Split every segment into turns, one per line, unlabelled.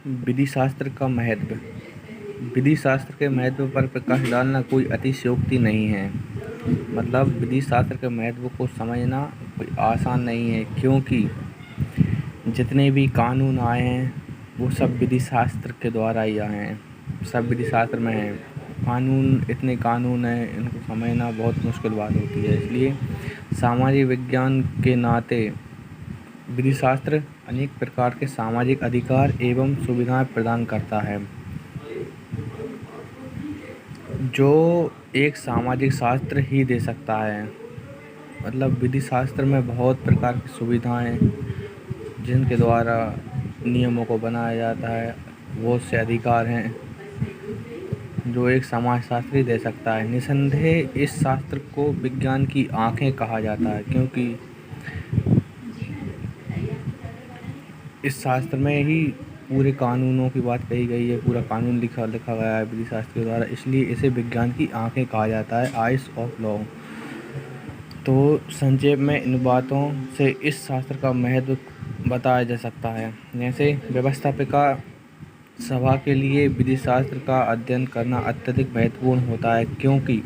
विधि शास्त्र का महत्व। विधि शास्त्र के महत्व पर प्रकाश डालना कोई अतिशयोक्ति नहीं है। मतलब विधि शास्त्र के महत्व को समझना कोई आसान नहीं है, क्योंकि जितने भी कानून आए हैं वो सब विधि शास्त्र के द्वारा ही आए हैं। सब विधि शास्त्र में हैं। इतने कानून हैं, इनको समझना बहुत मुश्किल बात होती है। इसलिए सामाजिक विज्ञान के नाते विधि शास्त्र अनेक प्रकार के सामाजिक अधिकार एवं सुविधाएं प्रदान करता है, जो एक सामाजिक शास्त्र ही दे सकता है। मतलब विधि शास्त्र में बहुत प्रकार की सुविधाएं, जिनके द्वारा नियमों को बनाया जाता है, बहुत से अधिकार हैं जो एक समाज शास्त्री दे सकता है। निसंदेह इस शास्त्र को विज्ञान की आंखें कहा जाता है, क्योंकि इस शास्त्र में ही पूरे कानूनों की बात कही गई है। पूरा कानून लिखा गया है विधि शास्त्र के द्वारा, इसलिए इसे विज्ञान की आंखें कहा जाता है, आइज ऑफ लॉ। तो संक्षेप में इन बातों से इस शास्त्र का महत्व बताया जा सकता है। जैसे व्यवस्थापिका सभा के लिए विधि शास्त्र का अध्ययन करना अत्यधिक महत्वपूर्ण होता है, क्योंकि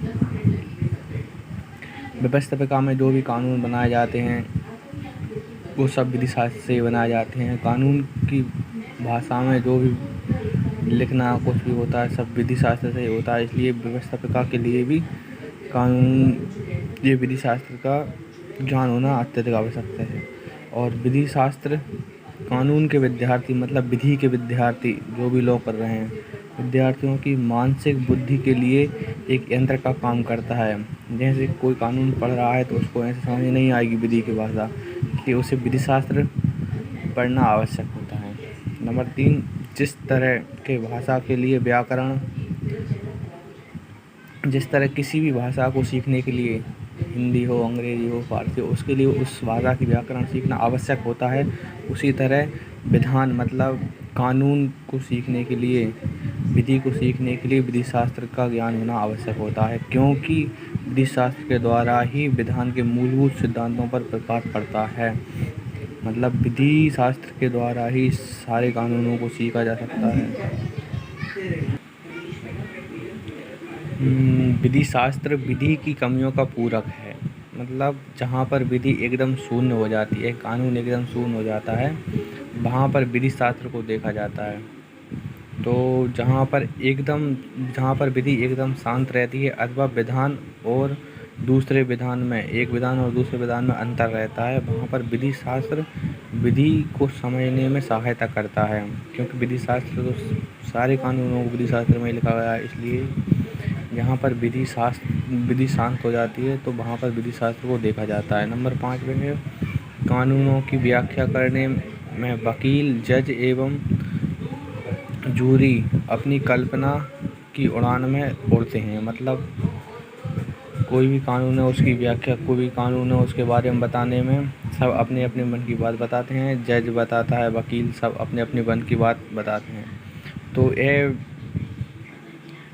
व्यवस्थापिका में जो भी कानून बनाए जाते हैं वो सब विधि शास्त्र से बनाए जाते हैं। कानून की भाषा में जो भी लिखना कुछ भी होता है सब विधि शास्त्र से ही होता है। इसलिए व्यवस्थापिका के लिए भी ये विधि शास्त्र का ज्ञान होना अत्यधिक आवश्यक है। और विधि शास्त्र कानून के विद्यार्थी, मतलब विधि के विद्यार्थी जो भी लॉ कर रहे हैं, विद्यार्थियों की मानसिक बुद्धि के लिए एक यंत्र का काम करता है। जैसे कोई कानून पढ़ रहा है तो उसको ऐसे समझ नहीं आएगी विधि की भाषा, कि उसे विधि शास्त्र पढ़ना आवश्यक होता है। नंबर 3, जिस तरह के भाषा के लिए व्याकरण, जिस तरह किसी भी भाषा को सीखने के लिए, हिंदी हो, अंग्रेजी हो, फारसी हो, उसके लिए उस भाषा की व्याकरण सीखना आवश्यक होता है। उसी तरह विधान, मतलब कानून को सीखने के लिए, विधि को सीखने के लिए विधि शास्त्र का ज्ञान होना आवश्यक होता है, क्योंकि विधि शास्त्र के द्वारा ही विधान के मूलभूत सिद्धांतों पर प्रकाश पड़ता है। मतलब विधि शास्त्र के द्वारा ही सारे कानूनों को सीखा जा सकता है। विधि शास्त्र विधि की कमियों का पूरक है। मतलब जहाँ पर विधि एकदम शून्य हो जाती है, कानून एकदम शून्य हो जाता है, वहाँ पर विधि शास्त्र को देखा जाता है। तो जहाँ पर विधि एकदम शांत रहती है, अथवा विधान और दूसरे विधान में, एक विधान और दूसरे विधान में अंतर रहता है, वहाँ पर विधि शास्त्र विधि को समझने में सहायता करता है। क्योंकि विधि शास्त्र तो सारे कानूनों को विधि शास्त्र में लिखा गया है, इसलिए जहाँ पर विधि शांत हो जाती है तो वहाँ पर विधि शास्त्र को देखा जाता है। नंबर 5 में कानूनों की व्याख्या करने में वकील, जज एवं जूरी अपनी कल्पना की उड़ान में उड़ते हैं। मतलब कोई भी कानून है उसकी व्याख्या, कोई भी कानून है उसके बारे में बताने में सब अपने अपने मन की बात बताते हैं। जज बताता है, वकील, सब अपने अपने मन की बात बताते हैं। तो यह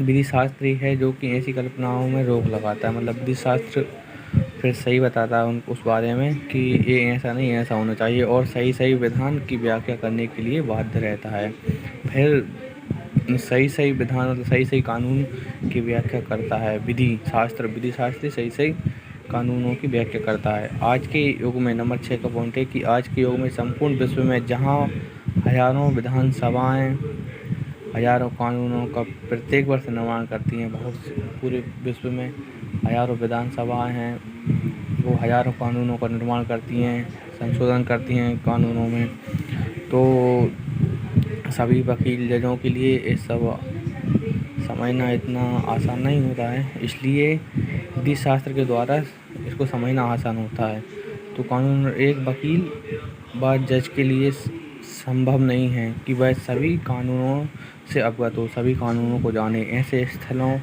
विधि शास्त्र ही है जो कि ऐसी कल्पनाओं में रोक लगाता है। मतलब विधि शास्त्र फिर सही बताता है उस बारे में कि ये ऐसा नहीं, ऐसा होना चाहिए, और सही विधान की व्याख्या करने के लिए बाध्य रहता है। फिर सही विधान, मतलब सही कानून की व्याख्या करता है विधि शास्त्र सही कानूनों की व्याख्या करता है। आज के युग में नंबर 6 का पॉइंट है कि आज के युग में संपूर्ण विश्व में जहाँ हजारों विधानसभाएं हजारों कानूनों का प्रत्येक वर्ष निर्माण करती हैं, पूरे विश्व में हजारों विधानसभाएं हैं, वो हजारों कानूनों का निर्माण करती हैं, संशोधन करती हैं कानूनों में। तो सभी वकील, जजों के लिए ये सब समझना इतना आसान नहीं होता है, इसलिए विधि शास्त्र के द्वारा इसको समझना आसान होता है। तो कानून एक वकील व जज के लिए संभव नहीं है कि वह सभी कानूनों से अवगत हो, सभी कानूनों को जाने। ऐसे स्थलों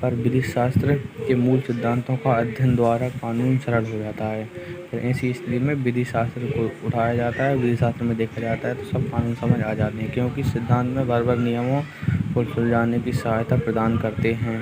पर विधि शास्त्र के मूल सिद्धांतों का अध्ययन द्वारा कानून सरल हो जाता है। फिर ऐसी स्थिति में विधि शास्त्र को उठाया जाता है, विधि शास्त्र में देखा जाता है तो सब कानून समझ आ जाते हैं, क्योंकि सिद्धांत में बार नियमों को सुलझाने की सहायता प्रदान करते हैं।